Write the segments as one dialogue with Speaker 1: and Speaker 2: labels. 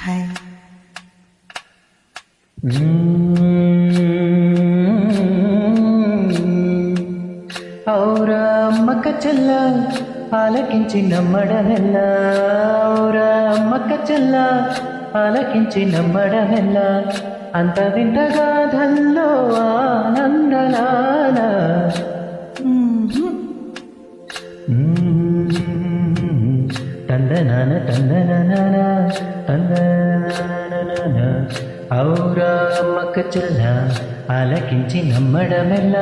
Speaker 1: Hi.
Speaker 2: ఔరా అమ్మక చెల్ల ఆలకించి నమ్మడమెల్ల, ఔరా అమ్మక చెల్ల ఆలకించి నమ్మడమెల్ల, అంత వింత గాథల్లో ఆనందలాల. తందనాన తందనాన తందనాన, ఔరా అమ్మక చెల్ల ఆలకించి నమ్మడమెల్ల,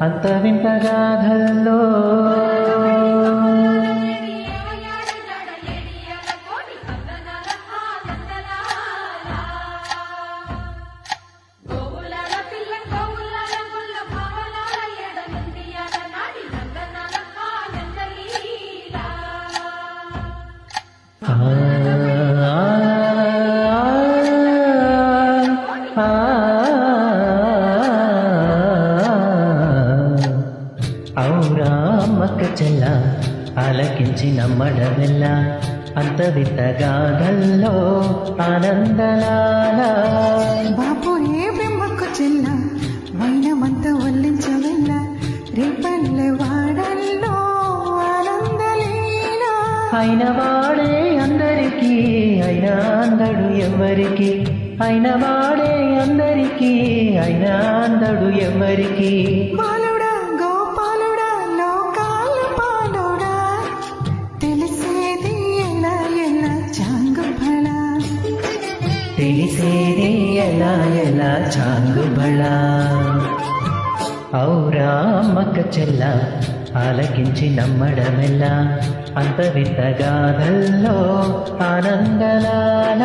Speaker 2: అంత వింత గాథల్లో. ఔరా అమ్మక చెల్ల ఆలకించి నమ్మడమెల్ల, అంత వింత గాథల్లో ఆనందలాల.
Speaker 1: బాపు ఏ బ్రహ్మకు చెల్ల వైనమంత వల్లించవెల్ల, రేపల్లె వాడల్లో ఆనందలీల.
Speaker 2: అయిన వాడే అందరికీ అయినా అందడు ఎవరికి, అయిన వాడే అందరికీ అయినా అందడు ఎవరికి.
Speaker 1: బాలుడా గోపాలుడా లోకాల పాలుడా, తెలిసేది ఎలా ఎలా చాంగుబళ,
Speaker 2: తెలిసేది ఎలా ఎలా చాంగుబళ. ఔరా అమ్మక చెల్ల ఆలకించి నమ్మడమెల్ల, అంత వింత గాథల్లో ఆనందలాల.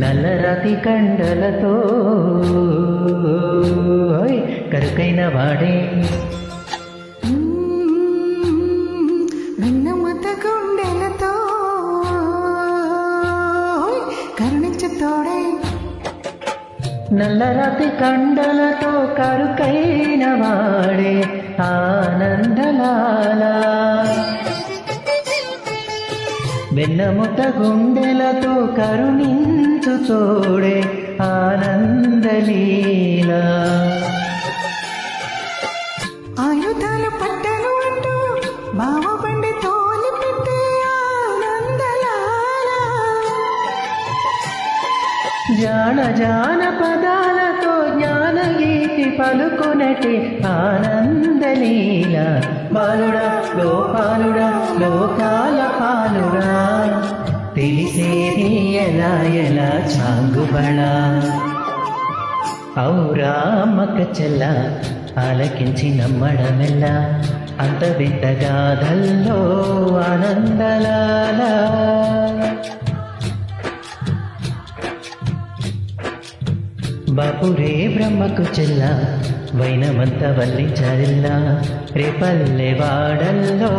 Speaker 2: నల్లరాతి కండలతో కరుకైన వాడే,
Speaker 1: వెన్నముత గుండెలతో కరుణించు తోడే.
Speaker 2: నల్లరాతి కండలతో కరుకైన వాడే ఆనందలాల. వెన్నముత గుండెలతో కరుణించు తోడే ఆనందలీల.
Speaker 1: ఆయుధాలు పట్టను అంటూ బావ బండి తోలి పెట్టే ఆనందలాల.
Speaker 2: జాన జాన పదాలతో జ్ఞానగీతి పలుకునటి ఆనందలీల. బాలుడా గోపాలుడా లోకాల పాలురా, తెలిసేది ఎలా ఎలా చాంగుబళ. ఔరా అమ్మక చెల్ల ఆలకించి నమ్మడమెల్ల, అంత వింత గాథల్లో ఆనందలాల. బాపురే బ్రహ్మకు చెల్ల వైనమంత వల్లించరిల్ల, రేపల్లె వాడల్లో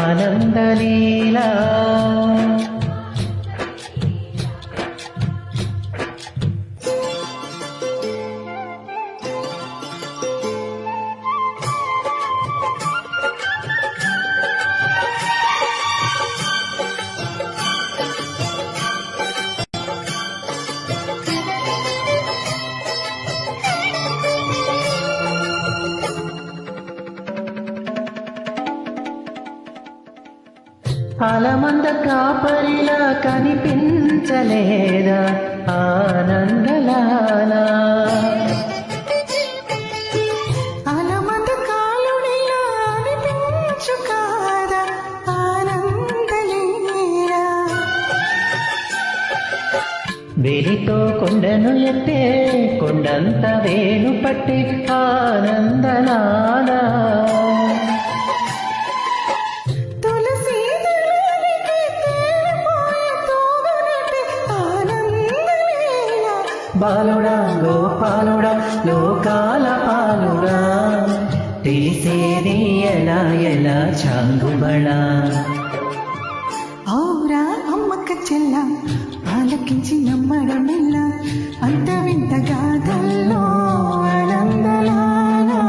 Speaker 2: ఆనందలీల. అలమంద కాపరిలా కనిపించలేదా ఆనందలాల.
Speaker 1: అలమంద కాలుడిలా అనిపించు కాదా ఆనందలీల.
Speaker 2: వేలితో కొండను ఎత్తే కొండంత వేలు పట్టి ఆనందలాల. బాలుడా గోపాలుడా లోకాల పాలుడా తెలిసేది ఎలా ఎలా చాంగుబళా
Speaker 1: ఔరా అమ్మక చెల్ల ఆలకించి నమ్మడమెల్ల అంత వింత గాథల్లో ఆనందలాలా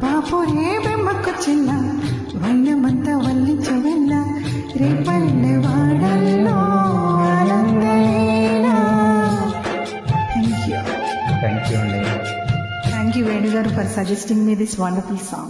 Speaker 1: బాపురే బెమ్మకు చెల్ల వైనమంత వల్లించవెల్ల రేపల్లె వాడల్లో ఆనందలీలా
Speaker 2: థ్యాంక్ యూ అండి
Speaker 1: Thank you, Venu garu, for suggesting me this wonderful song.